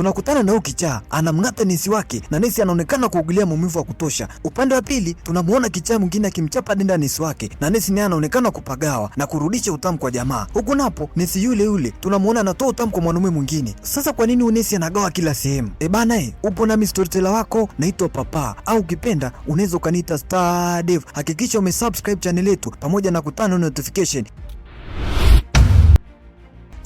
tunakutana na kichaa anamng'ata nesi wake na nesi anaonekana kuugulia maumivu ya kutosha. Upande wa pili tunamuona kichaa mwingine akimchapa denda nesi wake na nesi naye anaonekana kupagawa na kurudisha utamu kwa jamaa. Huku napo nesi yule tunamuona anatoa utamu kwa mwanaume mwingine. Sasa kwa nini unesi anagawa kila sehemu? Bana upo nami storyteller wako naitwa Papa, au ukipenda unaweza ukaniita Star Dev. Hakikisha umesubscribe channel yetu pamoja na kutana notification.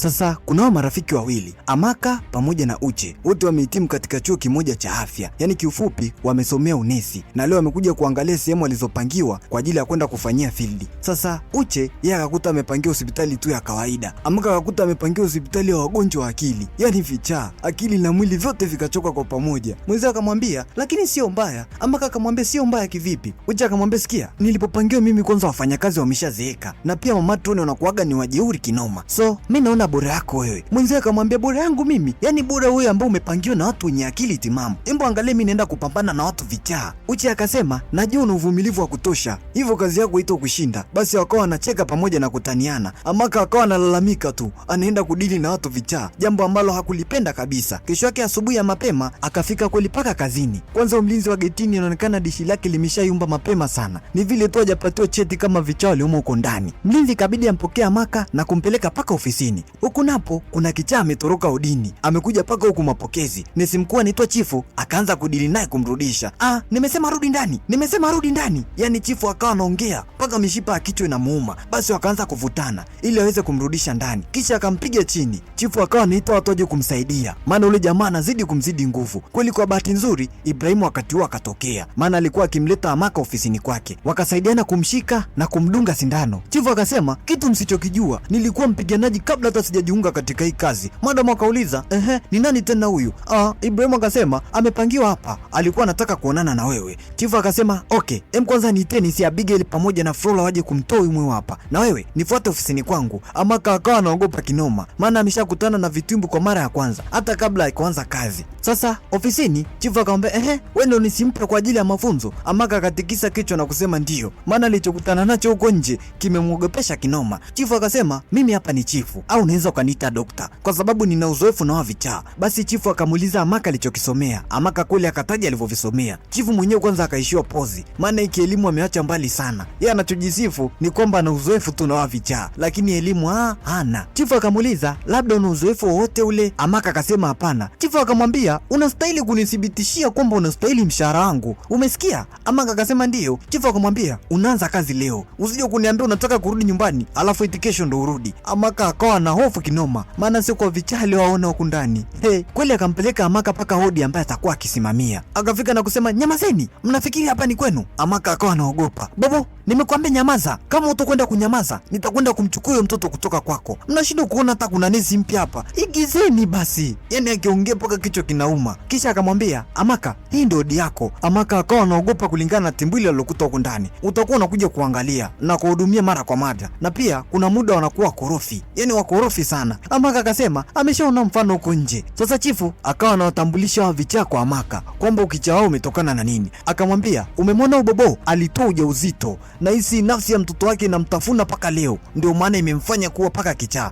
Sasa kunao marafiki wawili, Amaka pamoja na Uche. Wote wamehitimu katika chuo kimoja cha afya, yaani kiufupi wamesomea unesi, na leo wamekuja kuangalia sehemu walizopangiwa kwa ajili ya kwenda kufanyia field. Sasa Uche yeye akakuta amepangiwa hospitali tu ya kawaida, Amaka akakuta amepangiwa hospitali ya wagonjwa wa akili, yaani vichaa, akili na mwili vyote vikachoka kwa pamoja. Mwenzie akamwambia lakini sio mbaya. Amaka akamwambia sio mbaya kivipi? Uche akamwambia sikia, nilipopangiwa mimi kwanza wafanyakazi wameshazeeka na pia mama tuone wanakuaga ni wajeuri kinoma, so mimi naona bora yako wewe. Mwenzie akamwambia bora yangu mimi? Yaani bora wewe ambao umepangiwa na watu wenye akili timamu. Embo angalia mimi naenda kupambana na watu vichaa. Uche akasema najua una uvumilivu wa kutosha, hivyo kazi yako ito kushinda. Basi wakawa wanacheka pamoja na kutaniana. Amaka akawa analalamika tu, anaenda kudili na watu vichaa, jambo ambalo hakulipenda kabisa. Kesho yake asubuhi ya mapema akafika kweli paka kazini. Kwanza mlinzi wa getini anaonekana dishi lake limeshayumba mapema sana, ni vile tu hajapatiwa cheti kama vichaa waliomo huko ndani. Mlinzi ikabidi ampokea Amaka na kumpeleka paka ofisini. Huku napo kuna kichaa ametoroka udini, amekuja paka huku mapokezi. Nesi mkuu anaitwa Chifu akaanza kudili naye kumrudisha. Nimesema rudi ndani, nimesema rudi ndani. Yaani Chifu akawa anaongea paka mishipa ya kichwa inamuuma. Basi wakaanza kuvutana ili aweze kumrudisha ndani, kisha akampiga chini. Chifu akawa anaita watu waje kumsaidia, maana ule jamaa anazidi kumzidi nguvu. Kweli kwa bahati nzuri Ibrahimu wakati huo akatokea, maana alikuwa akimleta Amaka ofisini kwake. Wakasaidiana kumshika na kumdunga sindano. Chifu akasema kitu msichokijua, nilikuwa mpiganaji kabla hata sijajiunga katika hii kazi. Madam akauliza ni nani tena huyu? Ibrahimu akasema amepangiwa hapa, alikuwa anataka kuonana na wewe. Chifu akasema okay, kwanza niiteni si Abigail pamoja na Flora waje kumtoa huyu mwe hapa, na wewe nifuate ofisini kwangu. Amaka akawa anaogopa kinoma, maana ameshakutana na vitumbu kwa mara ya kwanza hata kabla ya kuanza kazi. Sasa ofisini Chifu akamwambia wewe ndio nisimpe kwa ajili ya mafunzo? Amaka akatikisa kichwa na kusema ndio, maana alichokutana nacho huko nje kimemwogopesha kinoma. Chifu akasema mimi hapa ni chifu, au unaweza ukaniita dokta kwa sababu nina uzoefu na vichaa. Basi Chifu akamuuliza Amaka alichokisomea. Amaka kweli akataja alivyovisomea. Chifu mwenyewe kwanza akaishiwa pozi, maana hiki elimu ameacha mbali sana. Yeye anachojisifu ni kwamba ana uzoefu tu na vichaa, lakini elimu hana. Chifu akamuuliza labda una uzoefu wowote ule? Amaka akasema hapana. Chifu akamwambia unastahili kunithibitishia kwamba unastahili mshahara wangu, umesikia? Amaka akasema ndio. Chifu akamwambia unaanza kazi leo, usije kuniambia unataka kurudi nyumbani alafu eti kesho ndo urudi. Amaka akawa na hofu kinoma, maana sio kwa vichaa waona huko ndani. Kweli akampeleka Amaka paka hodi ambaye atakuwa akisimamia. Akafika na kusema nyamazeni, mnafikiri hapa ni kwenu? Amaka akawa anaogopa. Bobo, nimekuambia nyamaza, kama utakwenda kunyamaza nitakwenda kumchukua huyo mtoto kutoka kwako. Mnashindwa kuona hata kuna nesi mpya hapa, igizeni basi. Yaani akiongea paka kichwa kinauma. Kisha akamwambia Amaka, hii ndio hodi yako. Amaka akawa anaogopa kulingana na timbwili alilokuta huko ndani. Utakuwa unakuja kuangalia na kuhudumia mara kwa mara, na pia kuna muda wanakuwa korofi, yaani wakorofi sana. Amaka akasema ameshaona mfano huko nje. Sasa Chifu akawa anawatambulisha wa vichaa kwa Amaka kwamba ukichaa wao umetokana na nini. Akamwambia umemwona ubobo alitoa ujauzito na hisi nafsi ya mtoto wake inamtafuna paka leo, ndio maana imemfanya kuwa paka kichaa.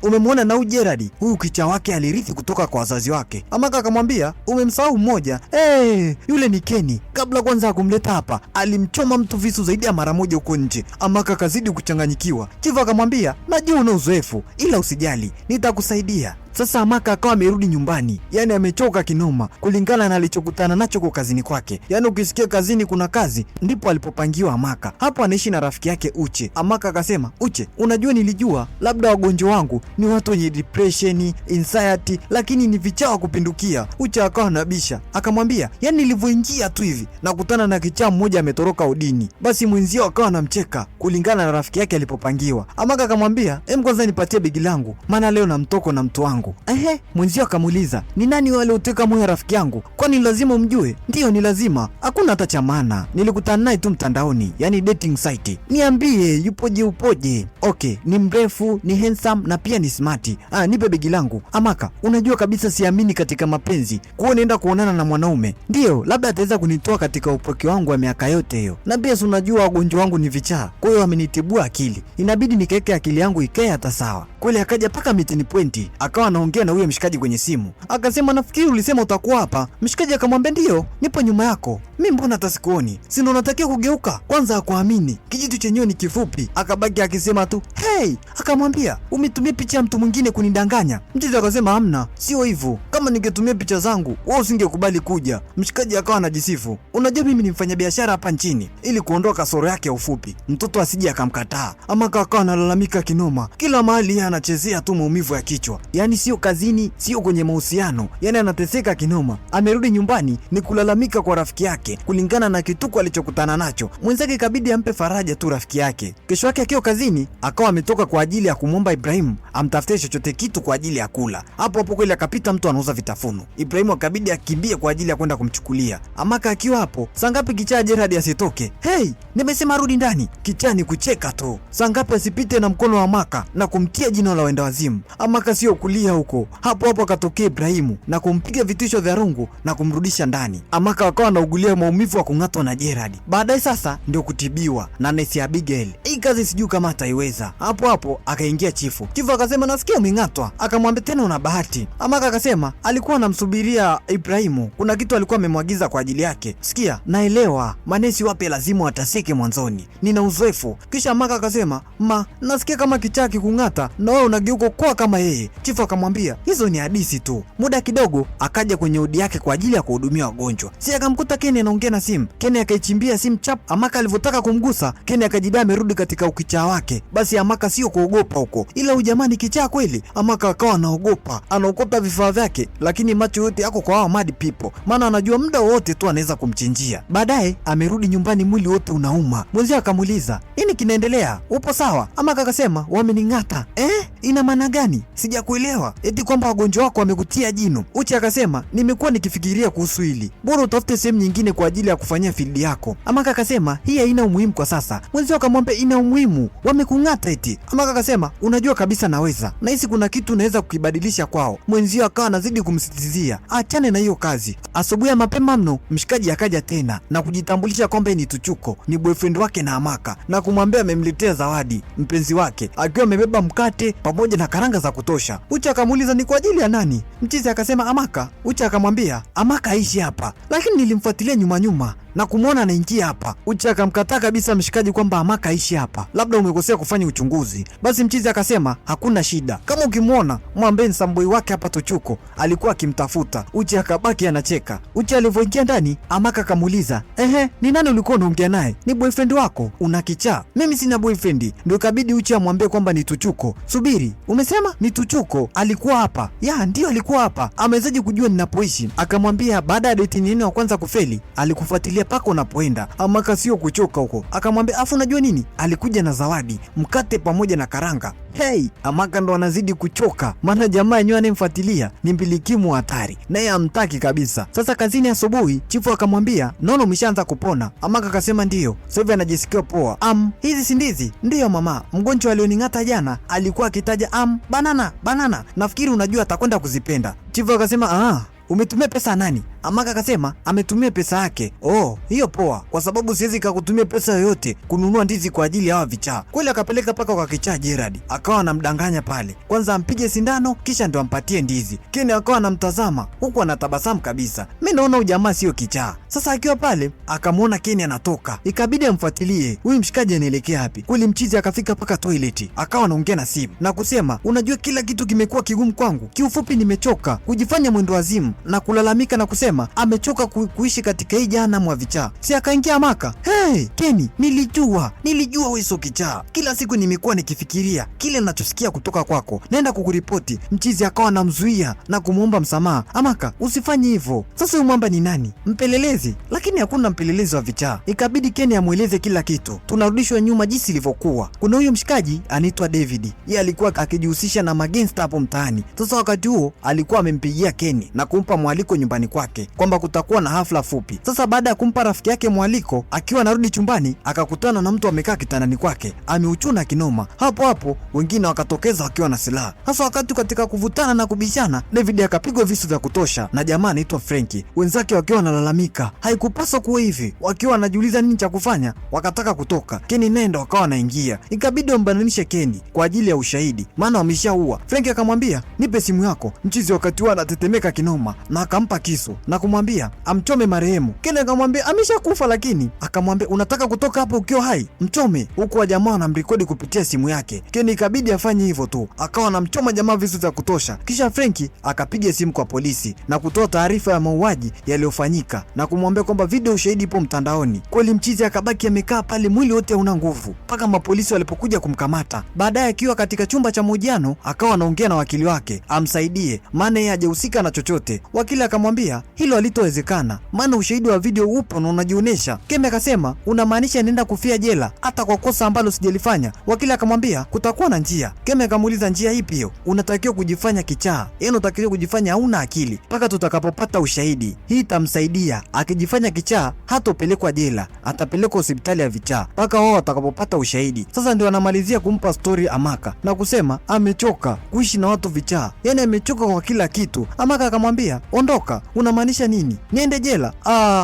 Umemwona na Gerard, huyu kichaa wake alirithi kutoka kwa wazazi wake. Amaka akamwambia umemsahau mmoja, yule ni Kenny. Kabla kwanza kumleta hapa alimchoma mtu visu zaidi ya mara moja huko nje. Amaka akazidi kuchanganyikiwa. Chifu akamwambia najua una uzoefu ila usijali, nitakusaidia. Sasa Amaka akawa amerudi nyumbani, yaani amechoka kinoma kulingana na alichokutana nacho kwa kazini kwake. Yaani ukisikia kazini kuna kazi, ndipo alipopangiwa Amaka. Hapo anaishi na rafiki yake Uche. Amaka akasema Uche, unajua nilijua labda wagonjwa wangu ni watu wenye depression, anxiety, lakini ni vichaa wa kupindukia. Uche akawa anabisha, akamwambia yaani nilivyoingia tu hivi nakutana na kichaa mmoja ametoroka udini. Basi mwenzio akawa anamcheka kulingana na rafiki yake alipopangiwa. Amaka akamwambia kwanza nipatie begi langu, maana leo na mtoko na mtu wangu. Mwenzio akamuuliza ni nani wale uteka moyo rafiki yangu, kwani lazima umjue? Ndio ni lazima, hakuna hata cha maana, nilikutana naye tu mtandaoni, yani dating site. Niambie yupoje upoje? Okay, ni mrefu, ni handsome na pia ni smart. Nipe begi langu. Amaka, unajua kabisa siamini katika mapenzi, kuwa naenda kuonana na mwanaume. Ndio, labda ataweza kunitoa katika upoke wangu wa miaka yote hiyo. Na pia unajua wagonjwa wangu ni vichaa, kwa hiyo amenitibua akili. Inabidi nikaeke akili yangu ikae hata sawa. Kweli akaja paka meeting point, akawa anaongea na huyo mshikaji kwenye simu. Akasema nafikiri ulisema utakuwa hapa. Mshikaji akamwambia ndio, nipo nyuma yako. Mimi mbona hata sikuoni? Si ndo unatakiwa kugeuka? Kwanza akuamini. Kijitu chenyewe ni kifupi. Akabaki akisema tu, "Hey!" Akamwambia, "Umetumia picha ya mtu mwingine kunidanganya." Mchizi akasema, "Hamna, sio hivyo. Kama ningetumia picha zangu, wewe usingekubali kuja." Mshikaji akawa anajisifu, "Unajua mimi ni mfanyabiashara hapa nchini," ili kuondoa kasoro yake ya ufupi. Mtoto asije akamkataa. Amaka akawa analalamika kinoma. Kila mahali yeye anachezea tu maumivu ya kichwa. Yaani sio kazini, sio kwenye mahusiano. Yaani anateseka kinoma. Amerudi nyumbani ni kulalamika kwa rafiki yake kulingana na kituko alichokutana nacho. Mwenzake ikabidi ampe faraja tu rafiki yake. Kesho yake akiwa kazini, akawa ametoka kwa ajili ya kumwomba Ibrahim amtafutie chochote kitu kwa ajili ya kula. Hapo hapo kweli akapita mtu anauza vitafuno. Ibrahim akabidi akimbie kwa ajili ya kwenda kumchukulia. Amaka akiwa hapo, saa ngapi kichaa Gerard asitoke? "Hey, nimesema rudi ndani." Kichaa ni kucheka tu. Saa ngapi asipite na mkono wa Amaka na kumtia jino la wenda wazimu. Amaka sio kulia huko. Hapo hapo akatokea Ibrahimu na kumpiga vitisho vya rungu na kumrudisha ndani. Amaka akawa anaugulia maumivu ya kung'atwa na Gerard. Baadaye sasa ndio kutibiwa na nesi Abigail. Hii kazi sijui kama ataiweza. Hapo hapo akaingia chifu. Chifu akasema nasikia umeng'atwa. Akamwambia tena una bahati. Amaka akasema alikuwa anamsubiria Ibrahimu. Kuna kitu alikuwa amemwagiza kwa ajili yake. Sikia, naelewa. Manesi wape lazima watasike mwanzoni. Nina uzoefu. Kisha Amaka akasema, nasikia kama kichaa kikung'ata na wewe unageuka kwa kama yeye. Chifu akamwambia, hizo ni hadithi tu. Muda kidogo akaja kwenye udi yake kwa ajili ya kuhudumia wagonjwa. Si akamkuta Ken anaongea na simu. Ken akaichimbia simu chap. Amaka alivyotaka kumgusa, Ken akajidai amerudi katika ukichaa wake. Basi Amaka sio kuogopa huko, ila ujamani kichaa kweli. Amaka akawa anaogopa, anaokota vifaa vyake, lakini macho yote yako kwa hao mad people, maana anajua muda wote tu anaweza kumchinjia. Baadaye amerudi nyumbani, mwili wote unauma. Mwenzio akamuuliza, nini kinaendelea? Upo sawa? Amaka akasema, wamening'ata. Ina maana gani? Sijakuelewa. Eti kwamba wagonjwa wako wamekutia jino? Uche akasema, nimekuwa nikifikiria kuhusu hili, bora utafute sehemu nyingine kwa ajili ya kufanyia field yako. Amaka akasema, hii haina umuhimu kwa sasa. Mwenzio akamwambia, ina umuhimu, wamekung'ata eti. Amaka akasema, unajua kabisa naweza, nahisi kuna kitu naweza kukibadilisha kwao. Mwenzio akawa anazidi kumsitizia achane na hiyo kazi. Asubuhi ya mapema mno, mshikaji akaja tena na kujitambulisha kwamba ni Tuchuko, ni boyfriend wake na Amaka, na kumwambia amemletea zawadi mpenzi wake akiwa amebeba mkate pamoja na karanga za kutosha. Uche akamuuliza ni kwa ajili ya nani? Mchizi akasema Amaka. Uche akamwambia Amaka aishi hapa, lakini nilimfuatilia nyuma na kumwona anaingia hapa. Uche akamkataa kabisa mshikaji kwamba Amaka aishi hapa, labda umekosea kufanya uchunguzi. Basi mchizi akasema hakuna shida, kama ukimwona mwambie Samboi wake hapa Tuchuko alikuwa akimtafuta. Uche akabaki anacheka. Uche alivyoingia ndani, Amaka akamuuliza, ni nani ulikuwa unaongea naye? Ni boyfriend wako? Una kichaa? Mimi sina boyfriend. Ndio ikabidi Uche amwambie kwamba ni Tuchuko. Subiri, umesema ni Tuchuko alikuwa hapa? Ya, ndio alikuwa hapa. Amewezaje kujua ninapoishi? Akamwambia baada ya date nyingine wa kwanza kufeli, alikufuatilia paka unapoenda. Amaka sio kuchoka huko. Akamwambia afu unajua nini? Alikuja na zawadi, mkate pamoja na karanga. Amaka ndo anazidi kuchoka, maana jamaa yenyewe anemfuatilia ni mbilikimu hatari, naye amtaki kabisa. Sasa kazini asubuhi, chifu akamwambia naona umeshaanza kupona. Amaka akasema ndio, sasa hivi anajisikia poa. Hizi si ndizi? Ndiyo mama, mgonjwa alioning'ata jana alikuwa akitaja banana, nafikiri unajua atakwenda kuzipenda. Chifu akasema umetumia pesa nani? Amaka akasema ametumia pesa yake. Hiyo poa, kwa sababu siwezi kukutumia pesa yoyote kununua ndizi kwa ajili ya hawa vichaa. Kweli akapeleka paka kwa kichaa Gerard, akawa anamdanganya pale, kwanza ampige sindano kisha ndo ampatie ndizi. Ken akawa anamtazama huku anatabasamu kabisa. Mimi naona ujamaa sio kichaa. Sasa akiwa pale akamwona Ken anatoka, ikabidi amfuatilie huyu mshikaji anaelekea wapi. Kweli mchizi akafika paka toilet, akawa anaongea na simu na kusema, unajua kila kitu kimekuwa kigumu kwangu, kiufupi nimechoka kujifanya mwendo wazimu na kulalamika na kusema amechoka kuishi katika hii jehanamu ya vichaa. Si akaingia Amaka, Keni, nilijua wewe sio kichaa. Kila siku nimekuwa nikifikiria kile ninachosikia kutoka kwako, naenda kukuripoti. Mchizi akawa anamzuia na kumuomba msamaha. Amaka, usifanye hivyo. Sasa huyu mwamba ni nani? Mpelelezi? Lakini hakuna mpelelezi wa vichaa. Ikabidi Keni amueleze kila kitu. Tunarudishwa nyuma jinsi ilivyokuwa. Kuna huyo mshikaji anaitwa David, yeye alikuwa akijihusisha na magangster hapo mtaani. Sasa wakati huo alikuwa amempigia Keni na kumpa mwaliko nyumbani kwake. yake kwamba kutakuwa na hafla fupi. Sasa baada ya kumpa rafiki yake mwaliko, akiwa anarudi chumbani akakutana na mtu amekaa kitandani kwake ameuchuna kinoma. Hapo hapo wengine wakatokeza wakiwa na silaha. Sasa wakati katika kuvutana na kubishana, David akapigwa visu vya kutosha na jamaa anaitwa Frankie. Wenzake wakiwa wanalalamika, haikupaswa kuwa hivi, wakiwa wanajiuliza nini cha kufanya, wakataka kutoka. Kenny nenda wakawa wanaingia, ikabidi wambananishe Kenny kwa ajili ya ushahidi, maana wameshaua. Frankie akamwambia nipe simu yako. Mchizi wakati huo anatetemeka kinoma na akampa kisu na kumwambia amchome marehemu. Kenny akamwambia ameshakufa, lakini akamwambia unataka kutoka hapo ukiwa hai, mchome. Huku wa jamaa anamrekodi kupitia simu yake. Kenny ikabidi afanye hivyo tu, akawa anamchoma jamaa visu vya kutosha. Kisha Frankie akapiga simu kwa polisi na kutoa taarifa ya mauaji yaliyofanyika na kumwambia kwamba video ushahidi ipo mtandaoni. Kweli mchizi akabaki amekaa pale, mwili wote hauna nguvu mpaka mapolisi walipokuja kumkamata. Baadaye akiwa katika chumba cha mahojiano akawa anaongea na wakili wake amsaidie, maana yeye hajahusika na chochote. Wakili akamwambia hilo halitowezekana, maana ushahidi wa video upo na unajionyesha. Kemi akasema unamaanisha nenda kufia jela hata kwa kosa ambalo sijalifanya? Wakili akamwambia kutakuwa na njia. Kemi akamuuliza njia ipi hiyo? Unatakiwa kujifanya kichaa, yaani unatakiwa kujifanya hauna akili mpaka tutakapopata ushahidi. Hii itamsaidia, akijifanya kichaa hatopelekwa jela, atapelekwa hospitali ya vichaa mpaka wao watakapopata ushahidi. Sasa ndio anamalizia kumpa story Amaka na kusema amechoka kuishi na watu vichaa, yaani amechoka kwa kila kitu. Amaka akamwambia ondoka. Unamaanisha nini? Niende jela?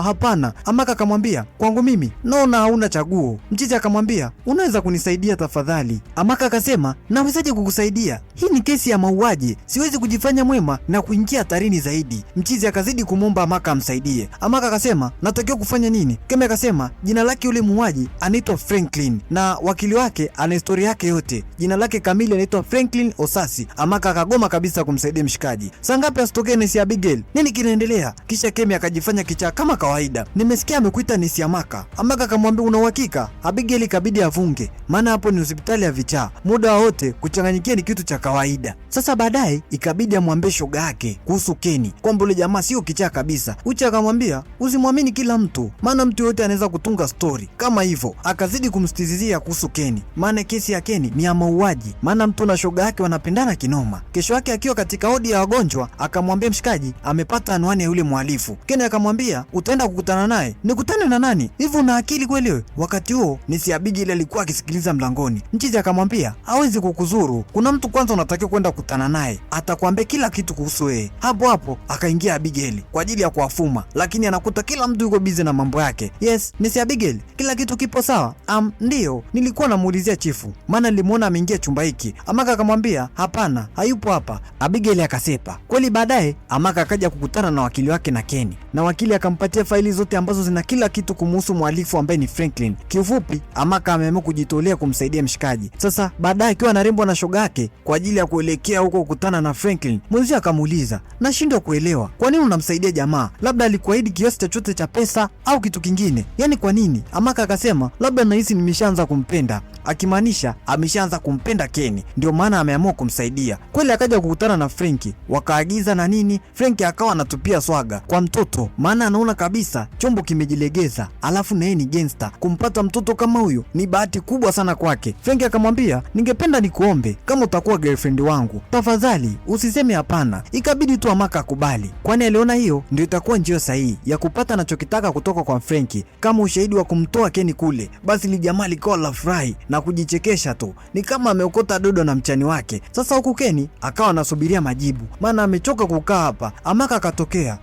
Hapana. Amaka akamwambia kwangu mimi naona hauna chaguo. Mchizi akamwambia unaweza kunisaidia tafadhali? Amaka akasema nawezaje kukusaidia? Hii ni kesi ya mauaji, siwezi kujifanya mwema na kuingia hatarini zaidi. Mchizi akazidi kumwomba Amaka amsaidie. Amaka akasema natakiwa kufanya nini? Kemi akasema jina lake yule muuaji anaitwa Franklin na wakili wake ana historia yake yote. Jina lake kamili anaitwa Franklin Osasi. Amaka akagoma kabisa kumsaidia mshikaji. Saa ngapi asitokee Nesi Abigail? Nini kinaendelea? Kisha Kemi akajifanya kichaa kama kawaida. Nimesikia amekuita Nesi Amaka. Amaka akamwambia una uhakika? Abigail ikabidi afunge, maana hapo ni hospitali ya vichaa, muda wote kuchanganyikia ni kitu cha kawaida. Sasa baadaye ikabidi amwambie shoga yake kuhusu Kenny kwamba yule jamaa sio kichaa kabisa. Uche akamwambia usimwamini kila mtu, maana mtu yote anaweza kutunga story kama hivyo. Akazidi kumsitizia kuhusu Kenny, maana kesi ya Kenny ni ya mauaji, maana mtu na shoga yake wanapendana kinoma. Kesho yake akiwa katika wodi ya wagonjwa akamwambia mshikaji amepata anwani ya yule mhalifu. Kenny akamwambia utaenda kukutana naye? Nikutane na nani? Hivi una akili kweli wewe? Wakati huo Nesi Abigail alikuwa akisikiliza mlangoni. Mchizi akamwambia hawezi kukuzuru, kuna mtu kwanza unatakiwa kwenda kukutana naye, atakwambia kila kitu kuhusu wewe. Hapo hapo akaingia Abigail kwa ajili ya kuwafuma, lakini anakuta kila mtu yuko busy na mambo yake. Yes, Nesi Abigail, kila kitu kipo sawa? Ndio, nilikuwa namuulizia chifu, maana nilimuona ameingia chumba hiki. Amaka akamwambia hapana, hayupo hapa. Abigail akasepa. Kweli baadaye Amaka akaja kukutana na wakili wake na Kenny, na wakili akampatia faili zote ambazo zina kila kitu kumhusu mhalifu ambaye ni Franklin. Kiufupi, Amaka ameamua kujitolea kumsaidia mshikaji. Sasa baadaye akiwa anarembwa na shoga yake kwa ajili ya kuelekea huko kukutana na Franklin, mwenzio akamuuliza nashindwa kuelewa kwa nini unamsaidia jamaa, labda alikuahidi kiasi chochote cha pesa au kitu kingine, yaani kwa nini? Amaka akasema labda nahisi nimeshaanza kumpenda, akimaanisha ameshaanza kumpenda Kenny, ndio maana ameamua kumsaidia. Kweli akaja kukutana na Frankie, wakaagiza na nini. Frankie akawa anatupia swaga kwa mtoto, maana anaona kabisa chombo kimejilegeza, alafu na yeye ni gangster. Kumpata mtoto kama huyu ni bahati kubwa sana kwake. Frankie akamwambia ningependa nikuombe kama utakuwa girlfriend wangu, tafadhali usiseme hapana. Ikabidi tu Amaka akubali, kwani aliona hiyo ndio itakuwa njia sahihi ya kupata anachokitaka kutoka kwa Frankie, kama ushahidi wa kumtoa Kenny kule. Basi li jamaa likawa la furahi na kujichekesha tu, ni kama ameokota dodo na mchani wake. Sasa huku Kenny akawa anasubiria majibu, maana amechoka kukaa hapa. Amaka akatokea,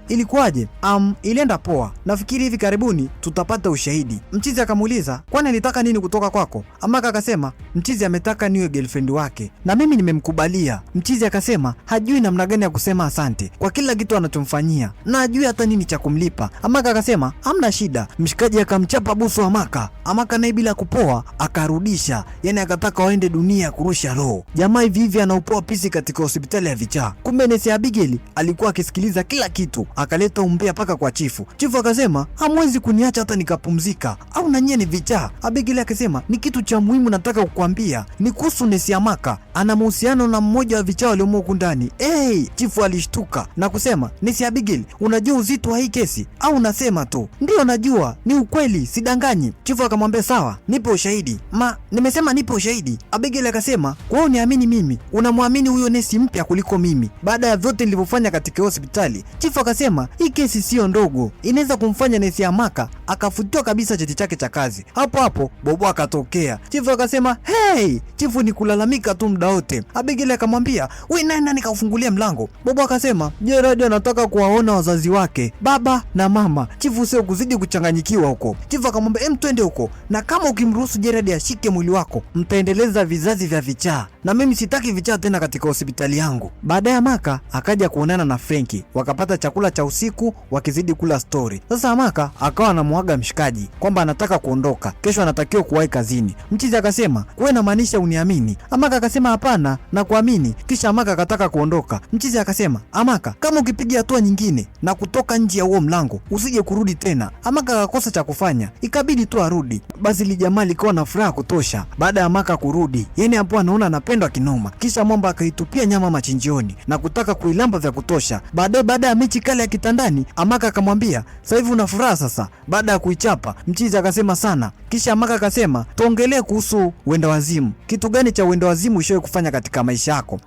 ilikuwaje? Ilienda poa, nafikiri hivi karibuni tutapata ushahidi. Mchizi akamuuliza kwani alitaka nini kutoka kwako? Amaka akasema mchizi ametaka niwe girlfriend wake na mimi nimemkubalia. Mchizi akasema hajui namna gani ya kusema asante kwa kila kitu anachomfanyia na hajui hata nini cha kumlipa. Amaka akasema hamna shida. Mshikaji akamchapa busu Amaka. Amaka naye bila kupoa akarudisha, yani akataka waende dunia kurusha roho. Jamaa hivi hivi anaupoa pisi katika hospitali ya vichaa. Kumbe Nesi Abigail alikuwa akisikiliza kila kitu, akaleta umbea paka kwa chifu. Chifu akasema hamwezi kuniacha hata nikapumzika au na nyie ni vichaa? Abigail akasema ni kitu cha muhimu nataka kukuambia, ni kuhusu Nesi Amaka. ana mahusiano na mmoja wa vichaa waliomo huku ndani. Chifu alishtuka na kusema, Nesi Abigail, unajua uzito wa hii kesi au unasema tu? Ndio najua, ni ukweli, sidanganyi. Chifu akamwambia sawa, nipe ushahidi. Nimesema nipe ushahidi. Abigail akasema, kwa hiyo niamini mimi, unamwamini huyo nesi mpya kuliko mimi baada ya vyote nilivyofanya katika hospitali? Chifu akasema, hii kesi sio ndogo, inaweza kumfanya Nesi Amaka akafutiwa kabisa cheti chake cha kazi. Hapo hapo Bobo akatokea. Chifu akasema, chifu ni kulalamika tu muda wote. Abigail akamwambia, wewe nani kaufungulia mlango? Bobo akasema, Gerard anataka kuwaona wazazi wake, baba na mama. Chifu sio kuzidi kuchanganyikiwa huko. Chifu akamwambia, twende huko, na kama ukimruhusu Gerard ashike mwili wako, mtaendeleza vizazi vya vichaa, na mimi sitaki vichaa tena katika hospitali yangu. Baadaye Amaka akaja kuonana na Frenki, wakapata chakula cha usiku wakizidi kula story. Sasa Amaka akawa anamuaga mshikaji kwamba anataka kuondoka, kesho anatakiwa kuwahi kazini. Mchizi akasema, wewe unamaanisha uniamini? Amaka akasema hapana, na kuamini. Kisha Amaka akataka kuondoka. Mchizi akasema, Amaka, kama ukipiga hatua nyingine na kutoka nje ya huo mlango usije kurudi tena. Amaka akakosa cha kufanya, ikabidi tu arudi. Basi lijamaa likawa na furaha kutosha baada ya Amaka kurudi, yani hapo anaona anapendwa kinoma. Kisha Mwamba akaitupia nyama machinjioni na kutaka kuilamba vya kutosha. Baada ya mechi kale ya kitandani, Amaka akamwambia, sasa hivi una furaha sasa baada ya kuichapa? Mchizi akasema sana. Kisha Amaka akasema, tuongelee kuhusu wenda wazimu. Kitu gani cha wenda wazimu ushawahi kufanya katika maisha yako?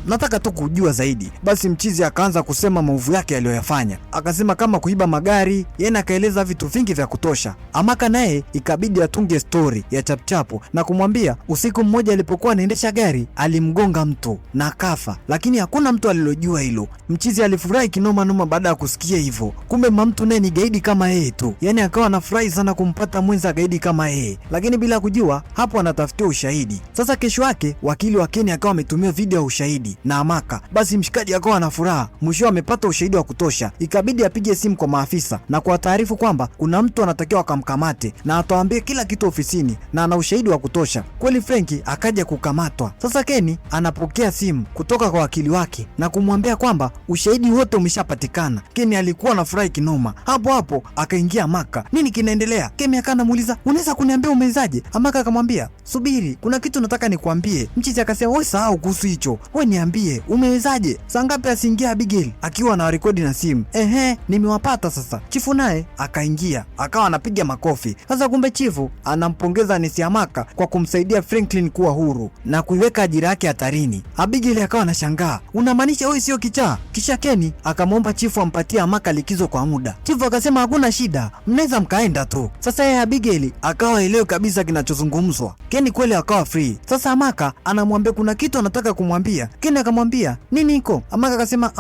Nataka tu kujua zaidi. Basi Mchizi akaanza kusema maovu yake aliyoyafanya, akasema kama kuiba magari, yeye akaeleza vitu vingi vya kutosha. Amaka naye ikabidi atunge story ya chapchapo na kumwambia usiku mmoja alipokuwa anaendesha gari alimgonga mtu na akafa, lakini hakuna mtu alilojua hilo. Mchizi alifurahi kinoma noma baada ya kusikia hivyo. Kumbe mamtu naye ni gaidi kama yeye tu, yani akawa anafurahi sana kumpata mwenza gaidi kama yeye, lakini bila kujua hapo anatafutia ushahidi. Sasa kesho yake wakili wa Keni akawa ametumia video ya ushahidi na Amaka. Basi mshikaji akawa na furaha, mwisho amepata ushahidi wa kutosha. Ikabidi apige simu kwa maafisa na kuwataarifu kwamba kuna mtu anatakiwa akamkamate na atawaambie kila kitu ofisini na ana ushahidi wa kutosha. Kweli Frenki akaja kukamatwa. Sasa Keni anapokea simu kutoka kwa wakili wake na kumwambia kwamba ushahidi wote umeshapatikana. Keni alikuwa na furahi kinoma. Hapo hapo akaingia Amaka. Nini kinaendelea? Keni akamuuliza, unaweza kuniambia umewezaje? Amaka akamwambia, subiri, kuna kitu nataka nikwambie. Mchizi akasema, wewe sahau kuhusu hicho, wewe niambie umewezaje? Saa ngapi asiingia Abigail akiwa na rekodi na simu? Nimewapata sasa. Chifu naye akaingia akawa anapiga makofi. Sasa kumbe chifu anampongeza Nesi Amaka kwa kumsaidia Franklin kuwa huru na kuiweka ajira yake hatarini. Abigail akawa anashangaa, unamaanisha wewe sio kichaa? Kisha Keni akamwomba chifu ampatie Amaka likizo kwa muda. Chifu akasema hakuna shida, mnaweza mkaenda tu. Sasa yeye Abigail akawa elewe kabisa kinachozungumzwa. Keni kweli akawa free. Sasa Amaka anamwambia kuna kitu anataka kumwambia. Keni akamwambia, nini iko? Amaka akasema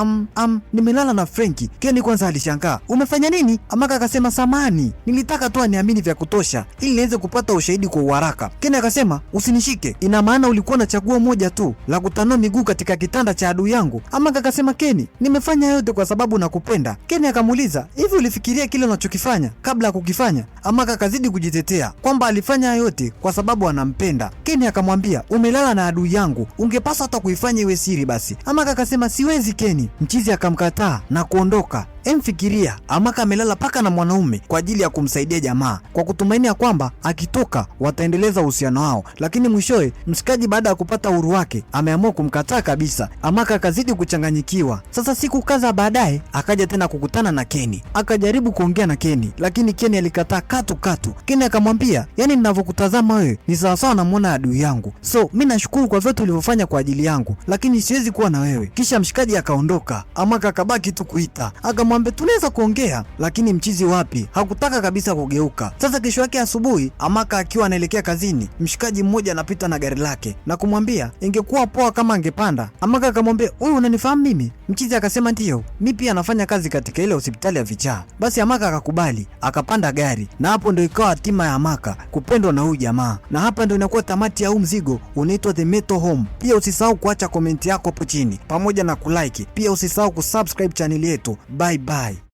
nimelala na Frenki. Keni kwanza alishangaa, umefanya nini? Amaka akasema, samani, nilitaka tu aniamini vya kutosha ili niweze kupata ushahidi kwa uharaka. Keni akasema, usinishike, ina maana ulikuwa na chaguo moja tu la kutanua miguu katika kitanda cha adui yangu? Amaka akasema, Keni, nimefanya yote kwa sababu nakupenda. Keni akamuuliza, hivi ulifikiria kile unachokifanya kabla ya kukifanya? Amaka akazidi kujitetea kwamba alifanya yote kwa sababu anampenda. Keni akamwambia, umelala na adui yangu, ungepaswa hata kuifanya iwe siri basi. Amaka akasema, siwezi Keni. Mchizi akamkataa na kuondoka. Emfikiria, Amaka amelala paka na mwanaume kwa ajili ya kumsaidia jamaa kwa kutumainia kwamba akitoka wataendeleza uhusiano wao, lakini mwishowe msikaji baada ya kupata uhuru wake ameamua kumkataa kabisa. Amaka akazidi kuchanganyikiwa. Sasa siku kadhaa baadaye akaja tena kukutana na Keni. Akajaribu kuongea na Keni, lakini Keni alikataa katu. Keni akamwambia, yani ninavyokutazama wewe ni sawasawa namuona adui yangu, so mimi nashukuru kwa vyote ulivyofanya kwa ajili yangu, lakini siwezi kuwa na wewe. Kisha mshikaji akaondoka. Amaka akabaki tu kuita, akamwambia tunaweza kuongea, lakini mchizi wapi, hakutaka kabisa kugeuka. Sasa kesho yake asubuhi, Amaka akiwa anaelekea kazini, mshikaji mmoja anapita na gari lake na kumwambia ingekuwa poa kama angepanda. Amaka akamwambia, wewe unanifahamu mimi? Mchizi akasema, ndio, mimi pia nafanya kazi katika ile hospitali ya vichaa. Basi Amaka akakubali, akapanda gari, na hapo ndio ikawa hatima ya Amaka kupendwa na huyu jamaa. Na hapa ndio inakuwa tamati ya huu mzigo unaitwa The Metal Home. Pia usisahau kuacha komenti yako hapo chini pamoja na kulike. Pia usisahau kusubscribe channel yetu. Bye bye.